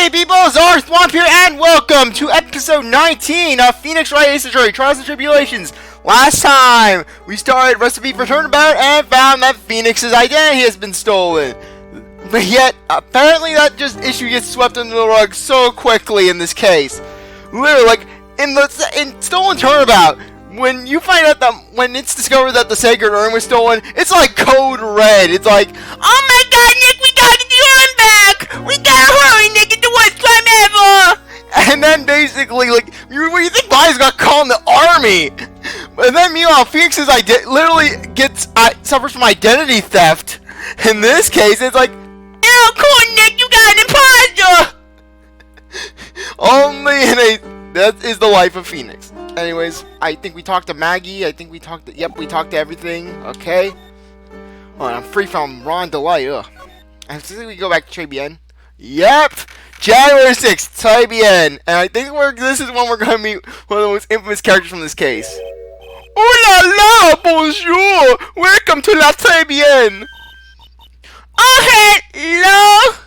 Hey people, CzarThwomp here, and welcome to episode 19 of Phoenix Wright Ace Attorney, Trials and Tribulations. Last time, we started Recipe for Turnabout and found that Phoenix's identity has been stolen. But yet, apparently that issue gets swept under the rug so quickly in this case. Literally, like, in Stolen Turnabout, when you find out that, when it's discovered that the sacred urn was stolen, it's like code red. It's like, oh my god, Nick, we got the urn back! We gotta hurry, Nick, it's the worst crime ever! And then basically, like, you think Bobby's got called in the army! But then meanwhile, Phoenix's literally suffers from identity theft. In this case, it's like, oh, cool, Nick, you got an imposter! Only in a... That is the life of Phoenix. Anyways, I think we talked to Maggie. I think we talked to... Yep, we talked to everything. Okay. Oh, and I'm free from Ron Delay. Ugh. I think we go back to Tribulations. Yep! January 6th, Tribulations. And I think this is when we're going to meet one of the most infamous characters from this case. Oh la la! Bonjour! Welcome to La Tribulations! Oh, hello!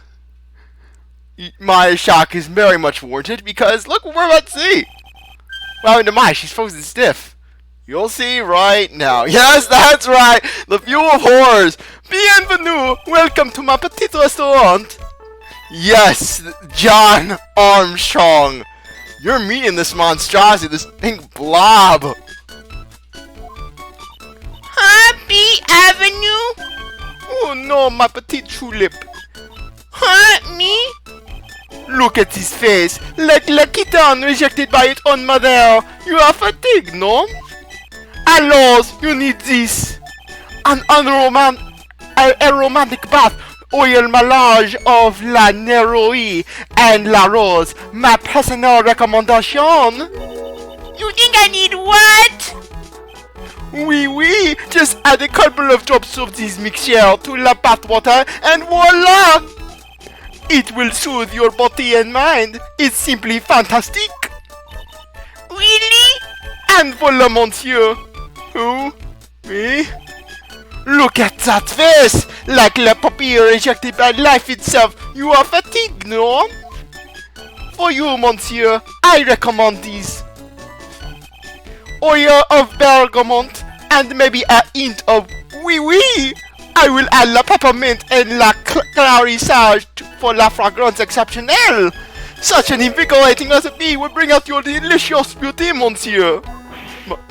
My shock is very much warranted because look what we're about to see. What happened to Mai? She's frozen stiff. You'll see right now. Yes, that's right. The fuel of horrors. Bienvenue. Welcome to my petit restaurant. Yes, Jean Armstrong. You're meeting this monstrosity, this pink blob. Happy Avenue. Oh no, my petite tulip. Huh, me? Look at his face, like a kitten rejected by its own mother. You are fatigued, no? Alors, you need this. A romantic bath, oil melange of la Neroi and la Rose. My personal recommendation. You think I need what? Oui, just add a couple of drops of this mixture to la bath water and voila! It will soothe your body and mind. It's simply fantastic. Really? And voila, monsieur. Who? Me? Look at that face! Like la puppy rejected by life itself. You are fatigued, no? For you, monsieur, I recommend this. Oil of bergamot and maybe a hint of oui. I will add la peppermint and la clarissage for la fragrance exceptionnelle. Such an invigorating recipe will bring out your delicious beauty, monsieur.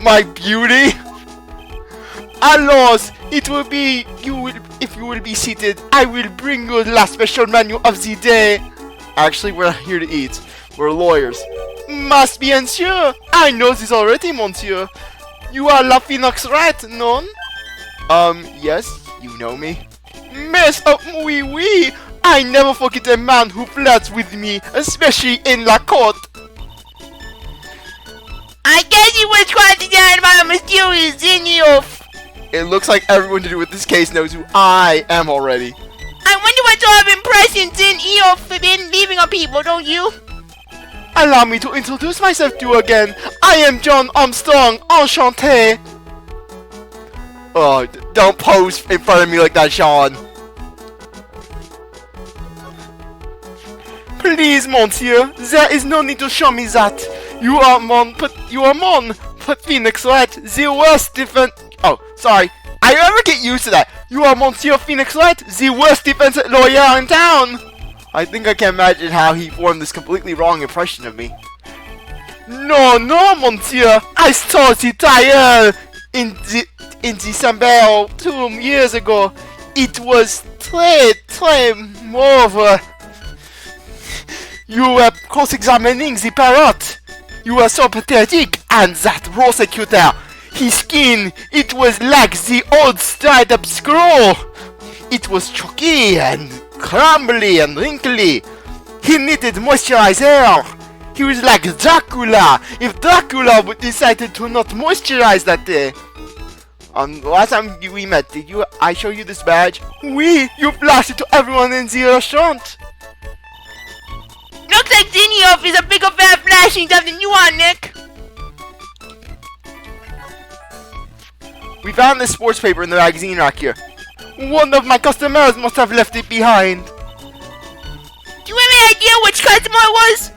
My beauty? Alors, it will be if you will be seated, I will bring you la special menu of the day. Actually, we're not here to eat. We're lawyers. Must be ensure. I know this already, monsieur. You are la Phoenix Wright, non? Yes. You know me? Mess up, oui. I never forget a man who flirts with me, especially in la court. I guess you were trying to get about a mysterious Zenioff. It looks like everyone to do with this case knows who I am already. I wonder what sort of impression Zenioff has been leaving on people, don't you? Allow me to introduce myself to you again. I am Jean Armstrong, enchanté. Oh, don't pose in front of me like that, Sean. Please, monsieur, there is no need to show me that. You are but Phoenix Wright, the worst defense. Oh, sorry. I never get used to that. You are Monsieur Phoenix Wright, the worst defense lawyer in town. I think I can imagine how he formed this completely wrong impression of me. No, monsieur. I saw the tire in December 2 years ago. It was très mauvais. You were cross-examining the parrot. You were so pathetic, and that prosecutor, his skin, it was like the old dried-up scroll. It was chalky and crumbly and wrinkly. He needed moisturizer. He was like Dracula, if Dracula would decided to not moisturize that day. Last time we met, did I show you this badge? Oui, you flashed it to everyone in the restaurant. Looks like Zenioff is a bigger fan flashing than you are, Nick. We found this sports paper in the magazine rack here. One of my customers must have left it behind. Do you have any idea which customer it was?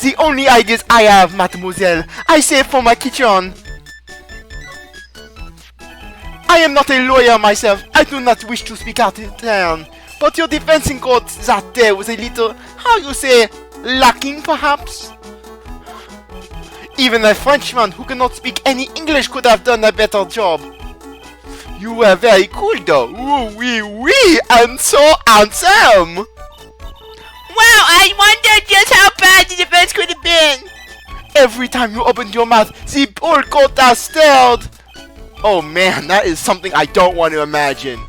The only ideas I have, mademoiselle, I save for my kitchen. I am not a lawyer myself. I do not wish to speak out of turn. But your defense in court that day was a little, how you say, lacking perhaps? Even a Frenchman who cannot speak any English could have done a better job. You were very cool though. Ooh, wee wee, and so handsome. Wow, I wonder just how bad the defense could have been. Every time you opened your mouth, the whole court has stared. Oh man, that is something I don't want to imagine.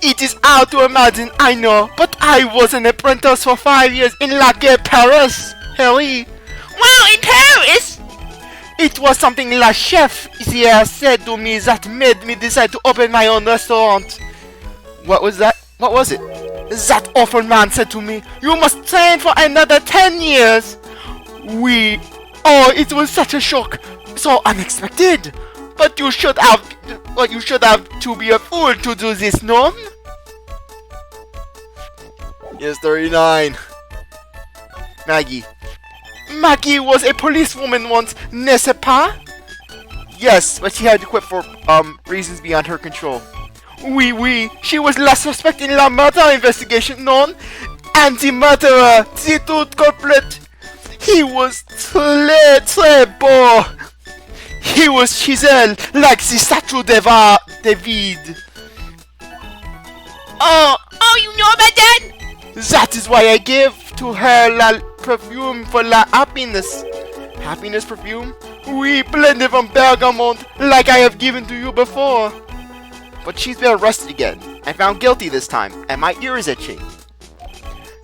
It is hard to imagine, I know, but I was an apprentice for 5 years in La Gay, Paris. Harry. Wow, in Paris? It was something La Chef here said to me that made me decide to open my own restaurant. What was that? What was it? That awful man said to me, you must train for another 10 years. Oh, it was such a shock. So unexpected. But you should have to be a fool to do this, no? Yes, 39. Maggie. Maggie was a policewoman once, n'est-ce pas? Yes, but she had to quit for reasons beyond her control. Oui, she was la suspect in la murder investigation, non? And the murderer, the tout complete. He was très beau. He was chiseled like the statue de David. Oh, you know about that? That is why I gave to her la perfume for la happiness. Happiness perfume? Oui, blended from bergamot, like I have given to you before. But she's been arrested again, and found guilty this time, and my ear is itching.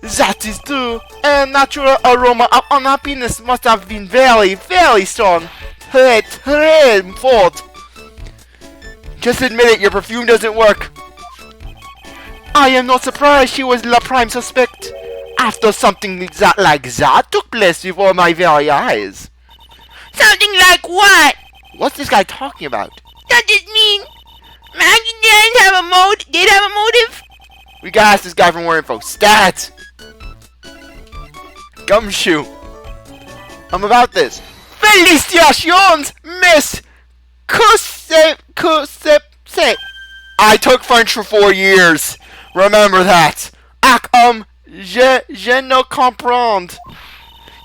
That is true. A natural aroma of unhappiness must have been very, very strong. Très fort. Just admit it, your perfume doesn't work. I am not surprised she was la prime suspect. After something like that took place before my very eyes. Something like what? What's this guy talking about? Does it mean Maggie did have a motive? We gotta ask this guy for more info. Stats! Gumshoe. I'm about this. Felicitations, Miss Cusep. I took French for 4 years. Remember that. Je ne comprends.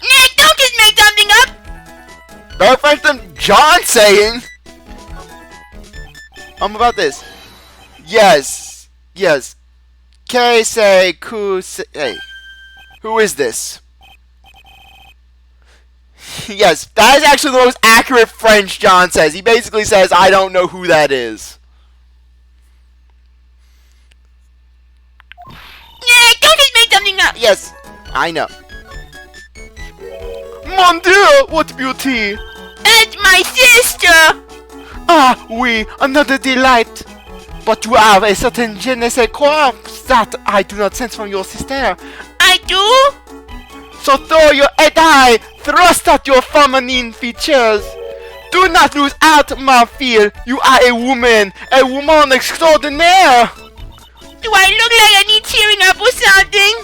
Nick, don't just make something up. Better French than John saying. I'm about this. Yes. Que say hey. Who is this? Yes, that is actually the most accurate French John says. He basically says, I don't know who that is. Nick, don't just make something up. Yes, I know. Mon Dieu, what beauty! That's my sister! Ah, oui, another delight. But you have a certain je ne sais quoi that I do not sense from your sister. I do? So throw your head high, thrust out your feminine features. Do not lose out, ma fille. You are a woman extraordinaire. Do I look like I need cheering up or something?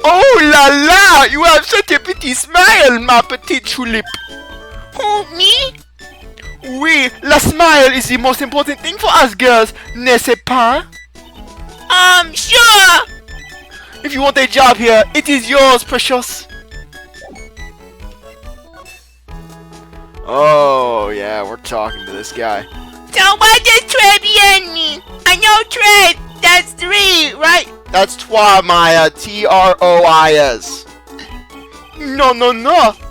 Oh la la, you have such a pretty smile, ma petite tulip. Who, me? Oui, la smile is the most important thing for us girls, n'est-ce pas? Sure. If you want a job here, it is yours, precious. Oh, yeah, we're talking to this guy. So what does Tribulations mean? I know Trib, that's 3, right? That's toi, Maya, T-R-O-I-S. No,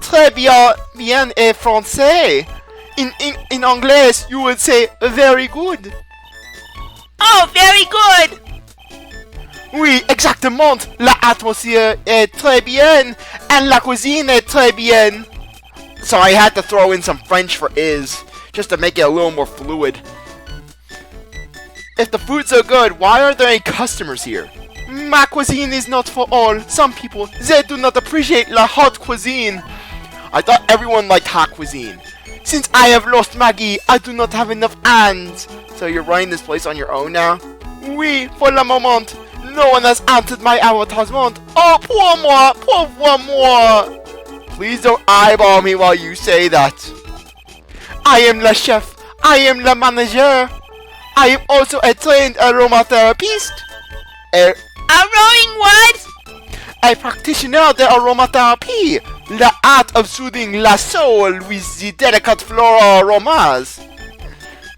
très bien est français. In anglais, you would say very good. Oh, very good. Oui, exactement. La atmosphere est très bien, and la cuisine est très bien. So I had to throw in some French for is, just to make it a little more fluid. If the food's so good, why aren't there any customers here? Ma cuisine is not for all. Some people, they do not appreciate la hot cuisine. I thought everyone liked hot cuisine. Since I have lost Maggie, I do not have enough hands. So you're running this place on your own now? Oui, for le moment. No one has answered my advertisement. Oh, pour moi, pauvre moi. Please don't eyeball me while you say that. I am le chef. I am le manager. I am also a trained aromatherapist. A rowing what? A practitioner of the aromatherapy, the art of soothing la soul with the delicate floral aromas.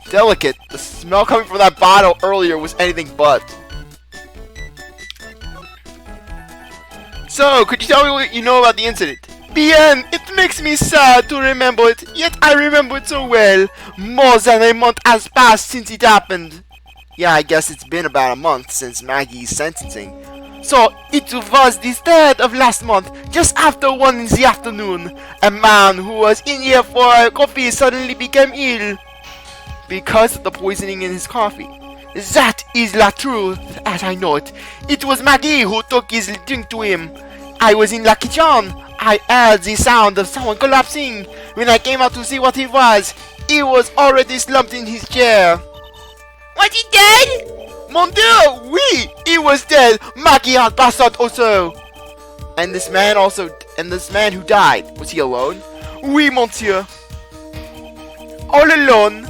Delicate? The smell coming from that bottle earlier was anything but. So, could you tell me what you know about the incident? Bien, it makes me sad to remember it, yet I remember it so well. More than a month has passed since it happened. Yeah, I guess it's been about a month since Maggie's sentencing. So, it was the 3rd of last month, just after 1 in the afternoon. A man who was in here for a coffee suddenly became ill. Because of the poisoning in his coffee. That is the truth, as I know it. It was Maggie who took his drink to him. I was in the kitchen. I heard the sound of someone collapsing. When I came out to see what it was, he was already slumped in his chair. Was he dead? Mon Dieu, oui, he was dead. Maggie had passed out also. And this man who died, was he alone? Oui, monsieur. All alone.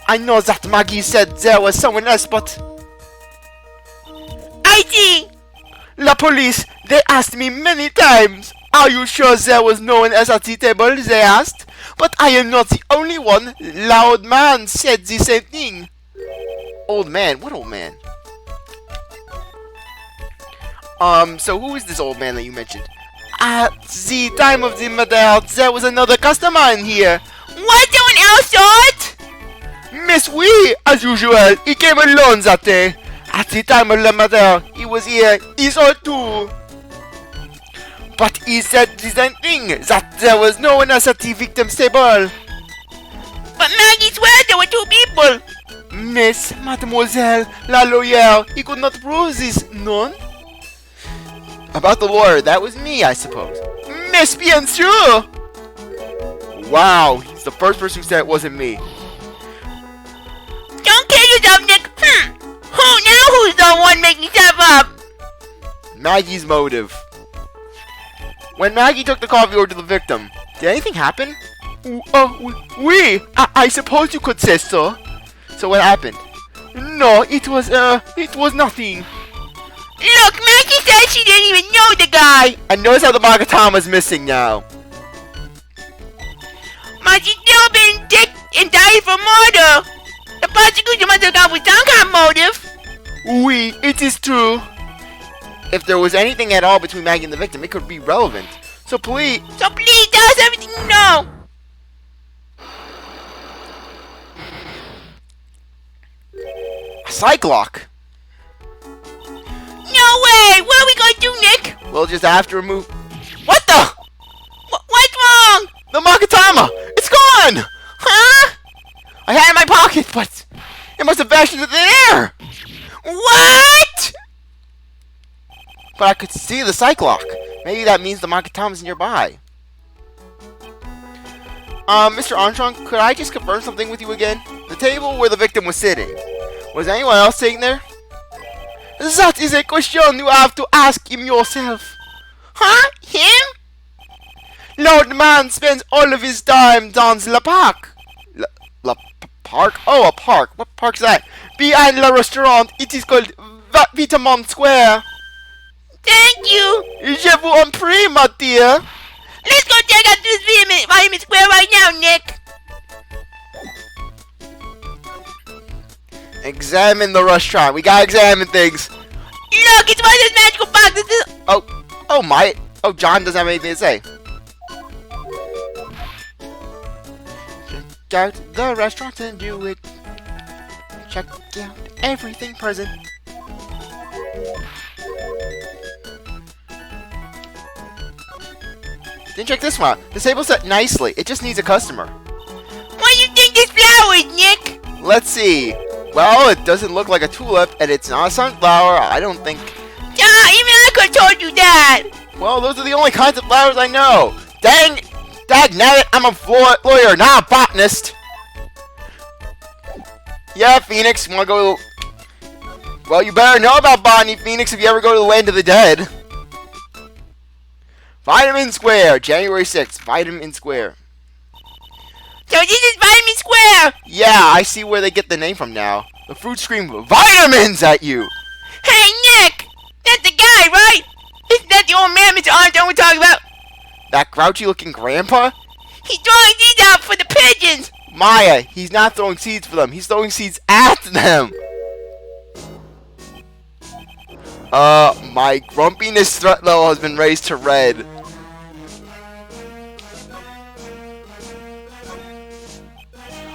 I know that Maggie said there was someone else, but... I see. La police, they asked me many times. Are you sure there was no one else at the table, they asked. But I am not the only one. Loud man said the same thing. Old man? What old man? So who is this old man that you mentioned? At the time of the murder, there was another customer in here. What? Someone else saw it? Miss, oui, as usual. He came alone that day. At the time of the murder, he was here. He saw it too. But he said the same thing, that there was no one else at the victim's table. But Maggie swears there were 2 people. Miss, mademoiselle, la lawyer, he could not prove this, none? About the lawyer, that was me, I suppose. Miss, bien sûr! Wow, he's the first person who said it wasn't me. Don't kill yourself, Nick. Who's the one making stuff up? Maggie's motive. When Maggie took the coffee over to the victim, did anything happen? Oui, I suppose you could say so. So what happened? No, it was nothing. Look, Maggie said she didn't even know the guy. I notice how the Magatama's missing now. But she's still been indicted and died for murder. The prosecution must have gone with some kind of motive. Oui, it is true. If there was anything at all between Maggie and the victim, it could be relevant. So please tell us everything you know. A cyclock? No way! What are we gonna do, Nick? We'll just have to remove... What the? What's wrong? The Magatama! It's gone! Huh? I had it in my pocket, but it must have vanished into the air! What? But I could see the cyclock. Maybe that means the Magatama's nearby. Mr. Armstrong, could I just confirm something with you again? The table where the victim was sitting. Was anyone else sitting there? That is a question you have to ask him yourself. Huh? Him? Lord man spends all of his time down the park. La park? Oh, a park. What park's that? Behind the restaurant. It is called Vitamin Square. Thank you. Je vous en prie, my dear. Let's go check out this Vitamin Square right now, Nick. Examine the restaurant. We gotta examine things. Look, it's one of those magical boxes. Oh my. Oh, John doesn't have anything to say. Check out the restaurant and do it. Check out everything present. Then check this one out. The table's set nicely. It just needs a customer. What do you think this flower is, Nick? Let's see. Well, it doesn't look like a tulip, and it's not a sunflower. I don't think... Even I could have told you that. Well, those are the only kinds of flowers I know. Dang Dagnabbit, I'm a lawyer, not a botanist. Yeah, Phoenix, wanna go... Well, you better know about botany, Phoenix, if you ever go to the land of the dead. Vitamin Square, January 6th, Vitamin Square. So this is Vitamin Square! Yeah, I see where they get the name from now. The fruit scream vitamins at you! Hey, Nick! That's the guy, right? Isn't that the old man Mr. Armstrong we're talking about? That grouchy looking grandpa? He's throwing these out for the pigeons! Maya, he's not throwing seeds for them, he's throwing seeds at them! My grumpiness threat level has been raised to red.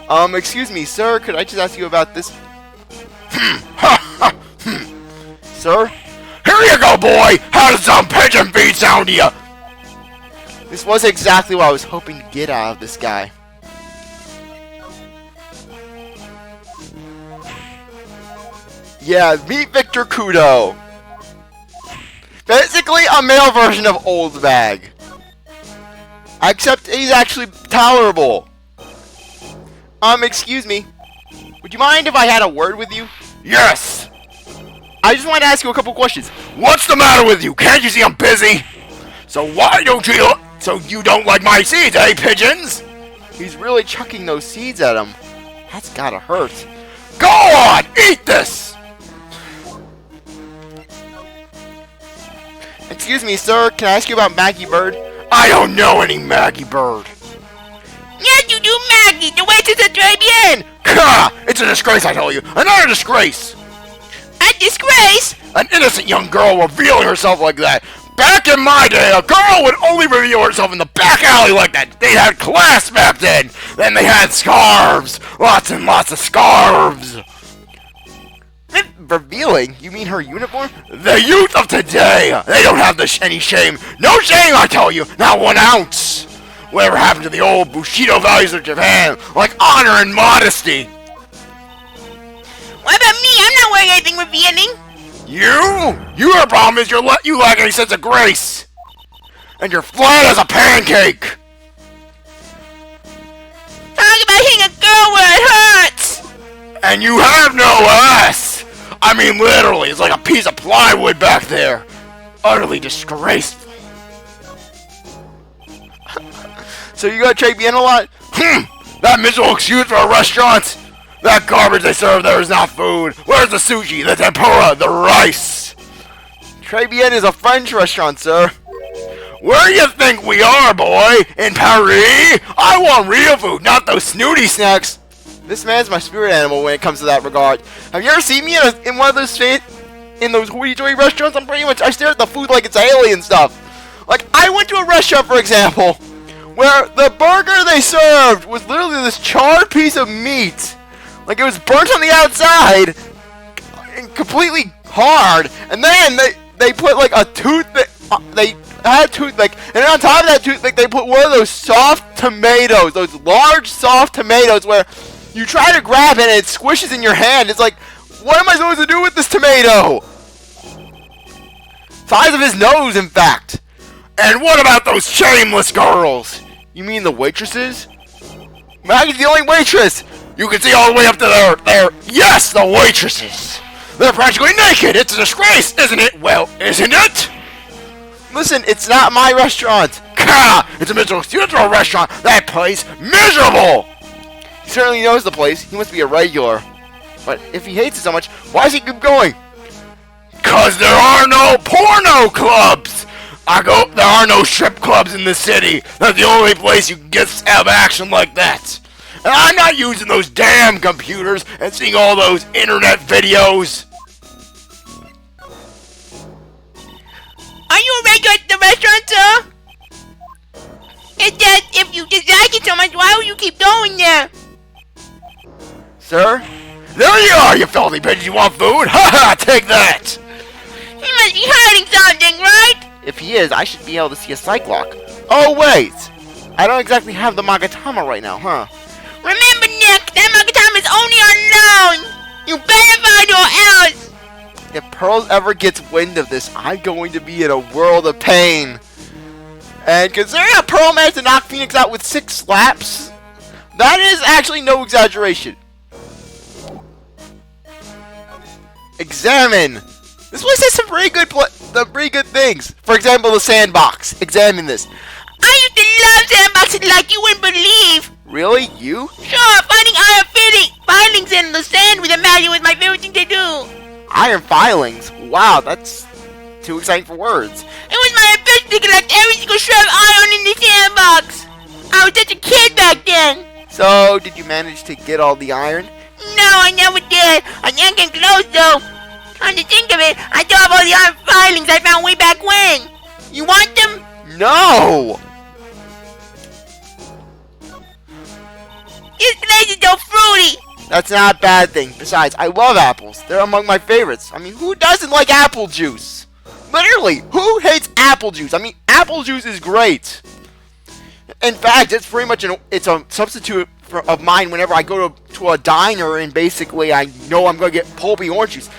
Excuse me, sir, could I just ask you about this? Sir? Here you go, boy! How does some pigeon feed sound to you? This was exactly what I was hoping to get out of this guy. Yeah, meet Victor Kudo. Basically a male version of Old Bag. Except he's actually tolerable. Excuse me. Would you mind if I had a word with you? Yes! I just wanted to ask you a couple questions. What's the matter with you? Can't you see I'm busy? So why don't you... So you don't like my seeds, eh, pigeons? He's really chucking those seeds at him. That's gotta hurt. Go on! Eat this! Excuse me, sir. Can I ask you about Maggie Bird? I don't know any Maggie Bird. Yes, you do, Maggie! The waitress at Tribulations! Ka! It's a disgrace, I tell you. Another disgrace! A disgrace? An innocent young girl revealing herself like that. Back in my day, a girl would only reveal herself in the back alley like that. They had class back then. Then they had scarves. Lots and lots of scarves. Revealing? You mean her uniform? The youth of today, they don't have any shame. No shame, I tell you. Not 1 ounce. Whatever happened to the old Bushido values of Japan, like honor and modesty? What about me? I'm not wearing anything revealing. Your problem is you lack any sense of grace. And you're flat as a pancake. Talk about hitting a girl where it hurts. And you have no ass. I mean, literally, it's like a piece of plywood back there. Utterly disgraceful. So you go to Tribune a lot? That miserable excuse for a restaurant. That garbage they serve there is not food. Where's the sushi, the tempura, the rice? Tribune is a French restaurant, sir. Where you think we are, boy? In Paris? I want real food, not those snooty snacks. This man's my spirit animal when it comes to that regard. Have you ever seen me in one of those hoity-toity restaurants? I stare at the food like it's alien stuff. Like, I went to a restaurant, for example, where the burger they served was literally this charred piece of meat. Like, it was burnt on the outside and completely hard. And then they put like a toothpick. They had a toothpick, and on top of that toothpick, they put one of those soft tomatoes, those large soft tomatoes where you try to grab it and it squishes in your hand. It's like, what am I supposed to do with this tomato? Size of his nose, in fact. And what about those shameless girls? You mean the waitresses? Maggie's the only waitress. You can see all the way up to their yes, the waitresses. They're practically naked. It's a disgrace, isn't it? Well, isn't it? Listen, it's not my restaurant. Ka! It's a miserable restaurant. That place, miserable. He certainly knows the place. He must be a regular. But if he hates it so much, why does he keep going? 'Cause there are no porno clubs. There are no strip clubs in the city. That's the only place you can have action like that. And I'm not using those damn computers and seeing all those internet videos. Are you a regular at the restaurant, sir? It's that if you dislike it so much, why would you keep going there? Sir? There you are, you filthy bitch. You want food? Ha ha, take that. He must be hiding something, right? If he is, I should be able to see a cyclock. Oh, wait! I don't exactly have the Magatama right now, huh? Remember, Nick, that Magatama is only on loan! You better find your else! If Pearls ever gets wind of this, I'm going to be in a world of pain. And considering a Pearl managed to knock Phoenix out with 6 slaps, that is actually no exaggeration. Examine. This place has some pretty good things. For example, the sandbox. Examine this. I used to love sandboxes like you wouldn't believe. Really? You? Sure, finding iron filings in the sand with a magnet was my favorite thing to do. Iron filings? Wow, that's too exciting for words. It was my ambition to collect every single shred of iron in the sandbox. I was such a kid back then. So, did you manage to get all the iron? No, I never did. I can't get close though. Come to think of it, I still have all the iron filings I found way back when. You want them? No! This place is so fruity. That's not a bad thing. Besides, I love apples. They're among my favorites. I mean, who doesn't like apple juice? Literally, who hates apple juice? I mean, apple juice is great. In fact, it's pretty much it's a substitute of mine whenever I go to a diner and basically I know I'm going to get pulpy orange juice.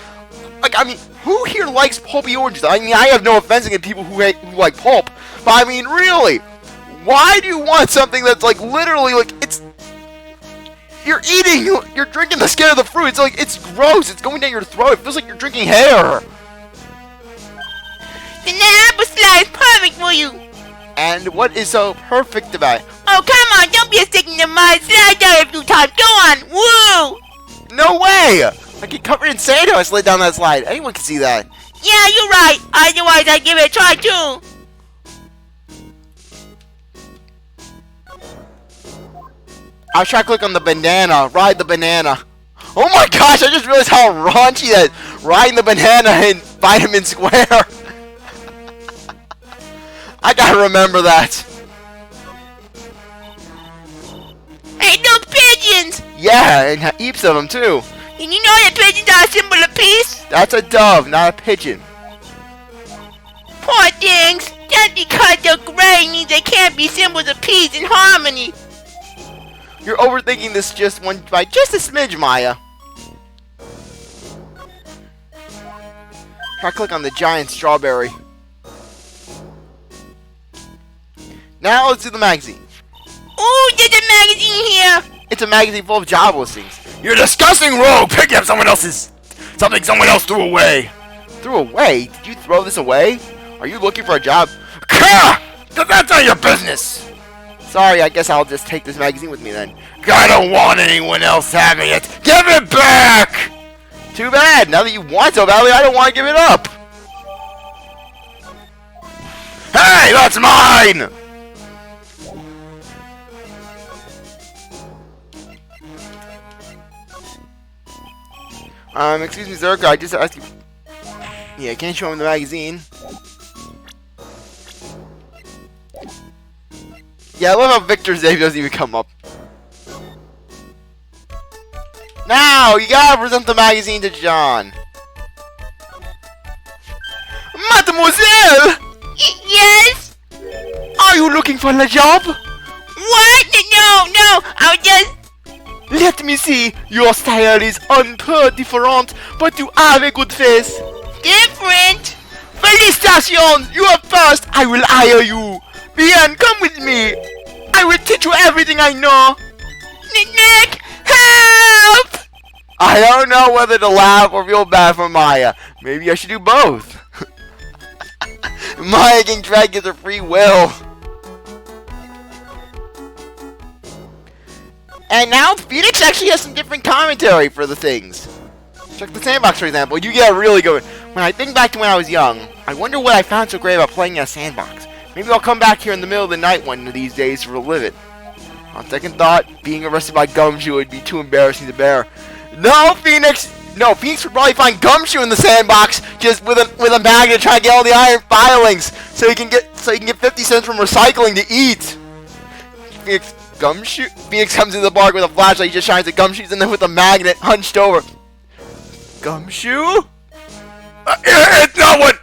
Like, I mean, who here likes pulpy oranges? I mean, I have no offense against people who like pulp, but I mean, really, why do you want something that's like literally like you're drinking the skin of the fruit. It's like, it's gross. It's going down your throat. It feels like you're drinking hair. Then the apple slide is perfect for you. And what is so perfect about it? Oh, come on, don't be a stick in the mud. Slide down a few times. Go on. Woo! No way! I get covered in sand if I slid down that slide. Anyone can see that. Yeah, you're right. Otherwise, I'd give it a try, too. I'll try to click on the banana. Ride the banana. Oh my gosh, I just realized how raunchy that riding the banana in Vitamin Square. I gotta remember that. Hey, those pigeons! Yeah, and heaps of them too. And you know that pigeons are a symbol of peace? That's a dove, not a pigeon. Poor things. Just because they're gray means they can't be symbols of peace and harmony. You're overthinking this by just a smidge, Maya. Try to click on the giant strawberry. Now let's do the magazine. Ooh, there's a magazine here. It's a magazine full of job listings. You're a disgusting rogue! Picking up something someone else threw away! Threw away? Did you throw this away? Are you looking for a job? Kah! That's not your business! Sorry, I guess I'll just take this magazine with me then. I don't want anyone else having it! Give it back! Too bad. Now that you want so badly, I don't want to give it up. Hey, that's mine! Excuse me, Zerka, I just asked you... Yeah, can't show him the magazine. Yeah, I love how Victor's name doesn't even come up. Now, you gotta present the magazine to John. Mademoiselle! Yes? Are you looking for a job? What? No, I was just... Let me see. Your style is un peu different, but you have a good face. Different? Felicitations! You are first. I will hire you. Bien, come with me. I will teach you everything I know. Nick, help! I don't know whether to laugh or feel bad for Maya. Maybe I should do both. Maya can try to get her free will. And now Phoenix actually has some different commentary for the things. Check the sandbox, for example. You get really good. When I think back to when I was young, I wonder what I found so great about playing in a sandbox. Maybe I'll come back here in the middle of the night one of these days to relive it. On second thought, being arrested by Gumshoe would be too embarrassing to bear. No, Phoenix! No, Phoenix would probably find Gumshoe in the sandbox just with a magnet to try to get all the iron filings so he can get 50 cents from recycling to eat. Phoenix comes into the bar with a flashlight. He just shines at Gumshoe's and then with a magnet hunched over. Gumshoe? It's not what...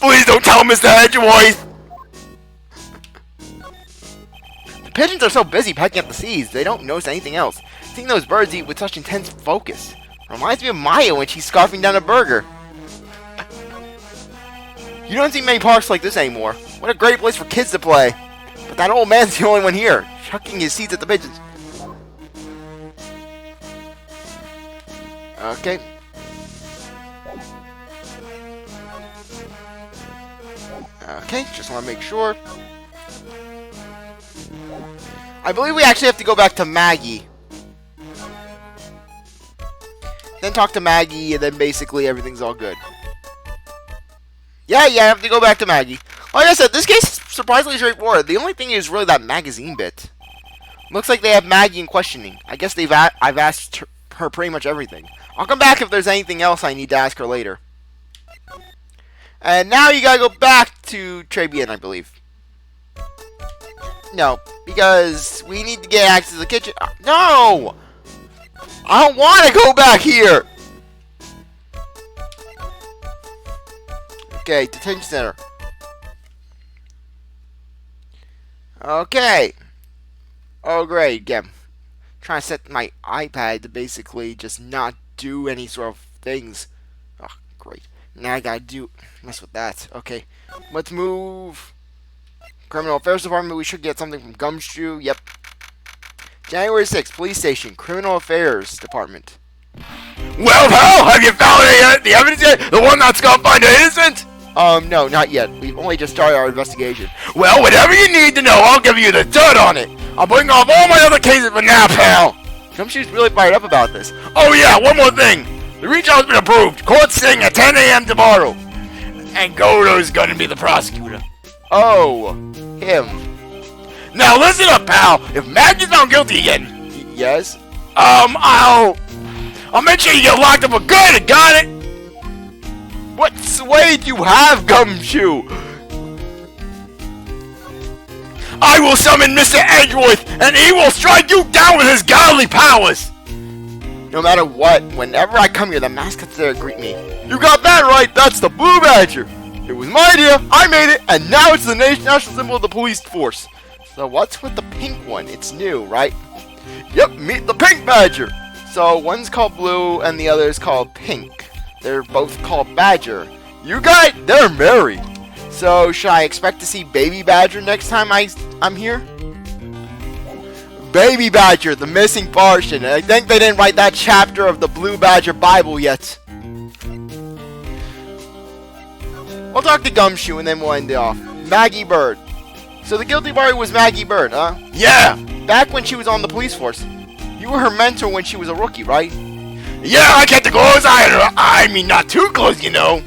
Please don't tell Mr. Edgewise! The pigeons are so busy pecking at the seeds, they don't notice anything else. Seeing those birds eat with such intense focus reminds me of Maya when she's scarfing down a burger. You don't see many parks like this anymore. What a great place for kids to play. But that old man's the only one here, chucking his seeds at the pigeons. Okay. Okay, just want to make sure. I believe we actually have to go back to Maggie. Then talk to Maggie, and then basically everything's all good. Yeah, I have to go back to Maggie. Like I said, this case is surprisingly straightforward. The only thing is really that magazine bit. Looks like they have Maggie in questioning. I guess I've asked her pretty much everything. I'll come back if there's anything else I need to ask her later. And now you gotta go back to Tribune, I believe. No, because we need to get access to the kitchen. No! I don't want to go back here! Okay, detention center. Okay. Oh, great. Again, trying to set my iPad to basically just not do any sort of things. Oh, great. Now I gotta mess with that. Okay, let's move. Criminal Affairs Department, we should get something from Gumshoe. Yep. January 6th, Police Station, Criminal Affairs Department. Well, pal, have you found the evidence yet? The one that's gonna find her innocent? No, not yet. We've only just started our investigation. Well, whatever you need to know, I'll give you the dirt on it. I'll bring off all my other cases for now, pal. Gumshoe's really fired up about this. Oh yeah, one more thing. The reach out's been approved. Court sitting at 10 a.m. tomorrow. And Godo's gonna be the prosecutor. Oh, him. Now listen up, pal. If Maggie's found guilty again, yes? I'll make sure you get locked up for good. Got it? What sway do you have, Gumshoe? I will summon Mr. Edgeworth, and he will strike you down with his godly powers. No matter what, whenever I come here, the mascot's there to greet me. You got that right. That's the Blue Badger. It was my idea. I made it, and now it's the national symbol of the police force. So what's with the pink one? It's new, right? Yep, meet the Pink Badger. So one's called Blue, and the other is called Pink. They're both called Badger. You got it. They're married. So should I expect to see Baby Badger next time I'm here? Baby Badger, the missing portion. I think they didn't write that chapter of the Blue Badger Bible yet. We'll talk to Gumshoe and then we'll end it off. Maggie Bird. So the guilty party was Maggie Bird, huh? Yeah. Back when she was on the police force. You were her mentor when she was a rookie, right? Yeah, I kept the close eye on her. I mean, not too close, you know.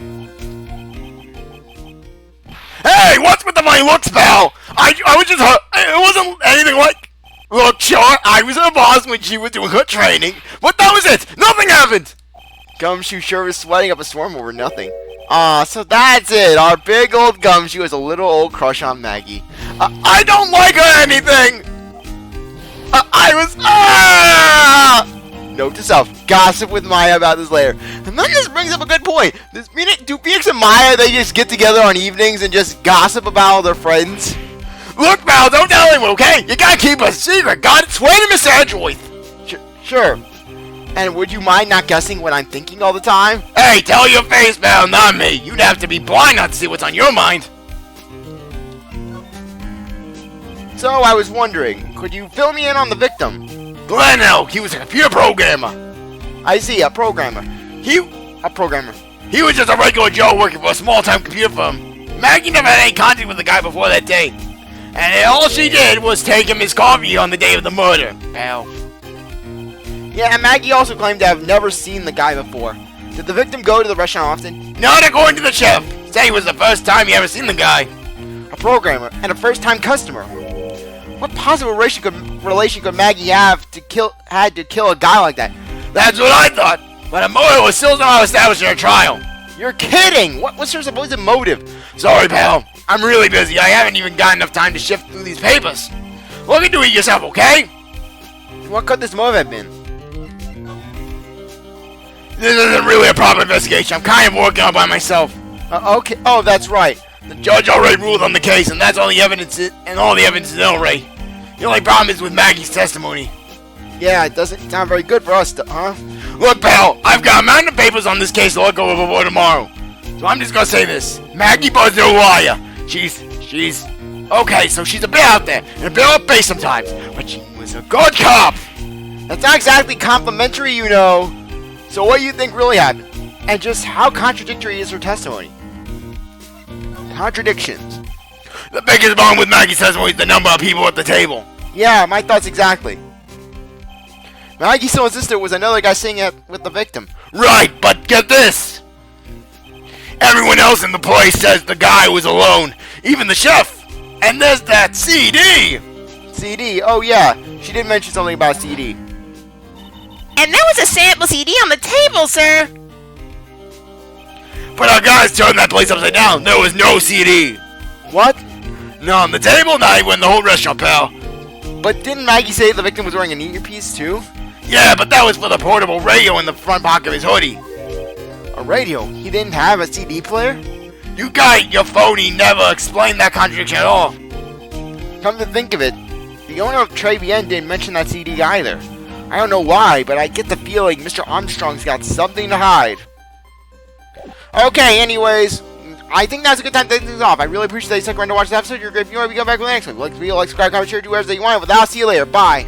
Hey, what's with the funny looks, pal? I was just it wasn't anything like. Look, sure, I was her boss when she was doing her training, but that was it. Nothing happened. Gumshoe sure was sweating up a storm over nothing. So that's it. Our big old Gumshoe has a little old crush on Maggie. I don't like her anything. Note to self, gossip with Maya about this later. And then this brings up a good point. Do Phoenix and Maya, they just get together on evenings and just gossip about all their friends? Look, pal, don't tell anyone, okay? You gotta keep a secret. Got it? Swear to Miss Edgeworth. Sure. And would you mind not guessing what I'm thinking all the time? Hey, tell your face, pal, not me. You'd have to be blind not to see what's on your mind. So, I was wondering, could you fill me in on the victim? Glenn Elk, he was a computer programmer. I see, a programmer. He was just a regular Joe working for a small-time computer firm. Maggie never had any contact with the guy before that day. And all she did was take him his coffee on the day of the murder, pal. Yeah, and Maggie also claimed to have never seen the guy before. Did the victim go to the restaurant often? Not according to the chef. Said it was the first time he ever seen the guy. A programmer, and a first-time customer. What possible relation could Maggie have to kill a guy like that? That's what I thought. But a motive was still not established in a trial. You're kidding! What was her supposed motive? Sorry, pal. I'm really busy. I haven't even got enough time to shift through these papers. Look into it yourself, okay? What could this motive have been? This isn't really a proper investigation. I'm kind of working on it by myself. Okay. Oh, that's right. The judge already ruled on the case, and that's all the evidence is, and all the evidence is in, Ray. The only problem is with Maggie's testimony. Yeah, it doesn't sound very good for us, huh? Look, pal, I've got a mountain of papers on this case to look over before tomorrow. So I'm just gonna say this. Maggie was no liar. She's She's... Okay, so she's a bit out there, and a bit off base sometimes, but she was a good cop! That's not exactly complimentary, you know. So what do you think really happened? And just how contradictory is her testimony? Contradictions. The biggest problem with Maggie's testimony is the number of people at the table. Yeah, my thoughts exactly. Maggie so insisted it was another guy sitting with the victim. Right, but get this! Everyone else in the place says the guy was alone, even the chef. And there's that CD! CD, oh yeah, she did mention something about CD. And there was a sample CD on the table, sir. But our guys turned that place upside down. There was no CD. What? Not on the table, not even in the whole restaurant, pal. But didn't Maggie say the victim was wearing an earpiece too? Yeah, but that was for the portable radio in the front pocket of his hoodie. A radio? He didn't have a CD player? You guy, your phony never explained that contradiction at all. Come to think of it, the owner of Tribulations didn't mention that CD either. I don't know why, but I get the feeling Mr. Armstrong's got something to hide. Okay, anyways, I think that's a good time to take things off. I really appreciate that you stuck around to watch this episode. You're great. If you want to come back for the next one, like the video, like, subscribe, comment, share, do whatever you want. But I'll see you later. Bye.